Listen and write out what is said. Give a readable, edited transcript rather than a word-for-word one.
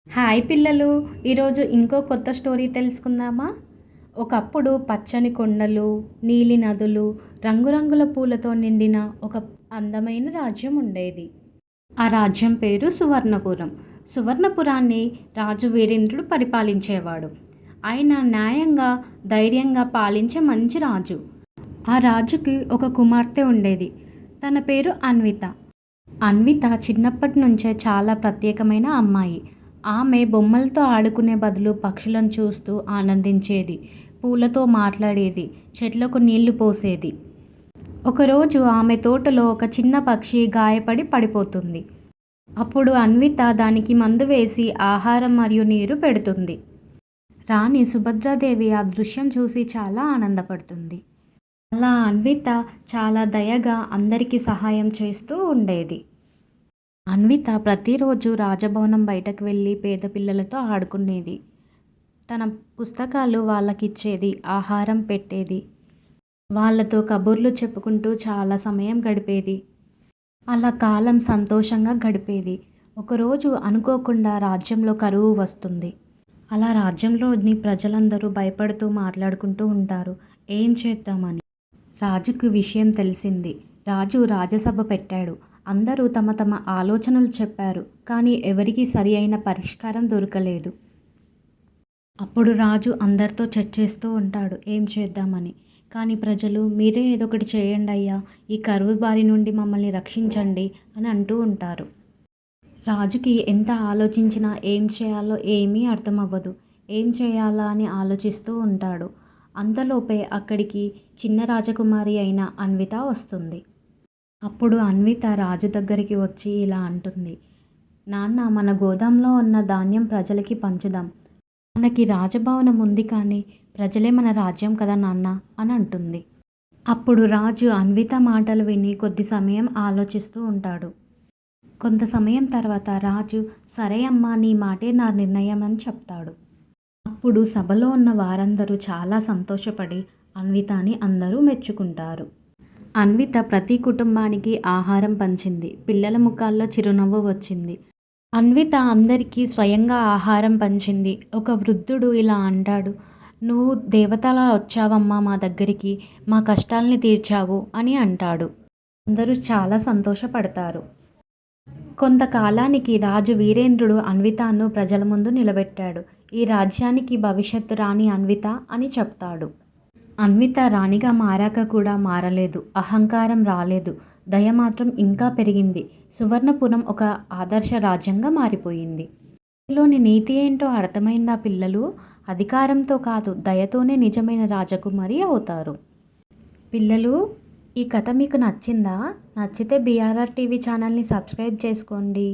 Hi పిల్లలు, ఈరోజు ఇంకో కొత్త స్టోరీ తెలుసుకుందామా? ఒకప్పుడు పచ్చని కొండలు, నీలి నదులు, రంగురంగుల పూలతో నిండిన ఒక అందమైన రాజ్యం ఉండేది. ఆ రాజ్యం పేరు సువర్ణపురం. సువర్ణపురాన్ని రాజు వీరేంద్రుడు పరిపాలించేవాడు. ఆయన న్యాయంగా, ధైర్యంగా పాలించే మంచి రాజు. ఆ రాజుకి ఒక కుమార్తె ఉండేది. తన పేరు అన్విత. అన్విత చిన్నప్పటి నుంచే చాలా ప్రత్యేకమైన అమ్మాయి. ఆమె బొమ్మలతో ఆడుకునే బదులు పక్షులను చూస్తూ ఆనందించేది, పూలతో మాట్లాడేది, చెట్లకు నీళ్లు పోసేది. ఒకరోజు ఆమె తోటలో ఒక చిన్న పక్షి గాయపడి పడిపోతుంది. అప్పుడు అన్విత దానికి మందు వేసి ఆహారం మరియు నీరు పెడుతుంది. రాణి సుభద్రాదేవి ఆ దృశ్యం చూసి చాలా ఆనందపడుతుంది. అలా అన్విత చాలా దయగా అందరికీ సహాయం చేస్తూ ఉండేది. అన్విత ప్రతిరోజు రాజభవనం బయటకు వెళ్ళి పేద పిల్లలతో ఆడుకునేది. తన పుస్తకాలు వాళ్ళకిచ్చేది, ఆహారం పెట్టేది, వాళ్ళతో కబుర్లు చెప్పుకుంటూ చాలా సమయం గడిపేది. అలా కాలం సంతోషంగా గడిపేది. ఒకరోజు అనుకోకుండా రాజ్యంలో కరువు వస్తుంది. అలా రాజ్యంలోని ప్రజలందరూ భయపడుతూ మాట్లాడుకుంటూ ఉంటారు, ఏం చేద్దామని. రాజుకు విషయం తెలిసింది. రాజు రాజసభ పెట్టాడు. అందరూ తమ తమ ఆలోచనలు చెప్పారు, కానీ ఎవరికీ సరి అయిన పరిష్కారం దొరకలేదు. అప్పుడు రాజు అందరితో చర్చిస్తూ ఉంటాడు, ఏం చేద్దామని. కానీ ప్రజలు, మీరే ఏదో ఒకటి చేయండి అయ్యా, ఈ కరువు బారి నుండి మమ్మల్ని రక్షించండి అని అంటూ ఉంటారు. రాజుకి ఎంత ఆలోచించినా ఏం చేయాలో ఏమీ అర్థమవ్వదు. ఏం చేయాలా అని ఆలోచిస్తూ ఉంటాడు. అంతలోపే అక్కడికి చిన్న రాజకుమారి అయిన అన్విత వస్తుంది. అప్పుడు అన్విత రాజు దగ్గరికి వచ్చి ఇలా అంటుంది, నాన్న, మన గోదాంలో ఉన్న ధాన్యం ప్రజలకి పంచుదాం. మనకి రాజభవనం ఉంది, కానీ ప్రజలే మన రాజ్యం కదా నాన్న అని అంటుంది. అప్పుడు రాజు అన్విత మాటలు విని కొద్ది సమయం ఆలోచిస్తూ ఉంటాడు. కొంత సమయం తర్వాత రాజు, సరే అమ్మా, నీ మాటే నా నిర్ణయం అని చెప్తాడు. అప్పుడు సభలో ఉన్న వారందరూ చాలా సంతోషపడి అన్వితని అందరూ మెచ్చుకుంటారు. అన్విత ప్రతి కుటుంబానికి ఆహారం పంచింది. పిల్లల ముఖాల్లో చిరునవ్వు వచ్చింది. అన్విత అందరికీ స్వయంగా ఆహారం పంచింది. ఒక వృద్ధుడు ఇలా అంటాడు, నువ్వు దేవతలా వచ్చావమ్మా మా దగ్గరికి, మా కష్టాల్ని తీర్చావు అని అంటాడు. అందరూ చాలా సంతోషపడతారు. కొంతకాలానికి రాజు వీరేంద్రుడు అన్వితను ప్రజల ముందు నిలబెట్టాడు. ఈ రాజ్యానికి భవిష్యత్తు రాణి అన్విత అని చెప్తాడు. అన్విత రాణిగా మారాక కూడా మారలేదు, అహంకారం రాలేదు, దయ మాత్రం ఇంకా పెరిగింది. సువర్ణపురం ఒక ఆదర్శ రాజ్యంగా మారిపోయింది. ఇందులోని నీతి ఏంటో అర్థమైందా పిల్లలు? అధికారంతో కాదు, దయతోనే నిజమైన రాజకుమారి అవుతారు. పిల్లలు, ఈ కథ మీకు నచ్చిందా? నచ్చితే BRR టీవీ ఛానల్ని సబ్స్క్రైబ్ చేసుకోండి.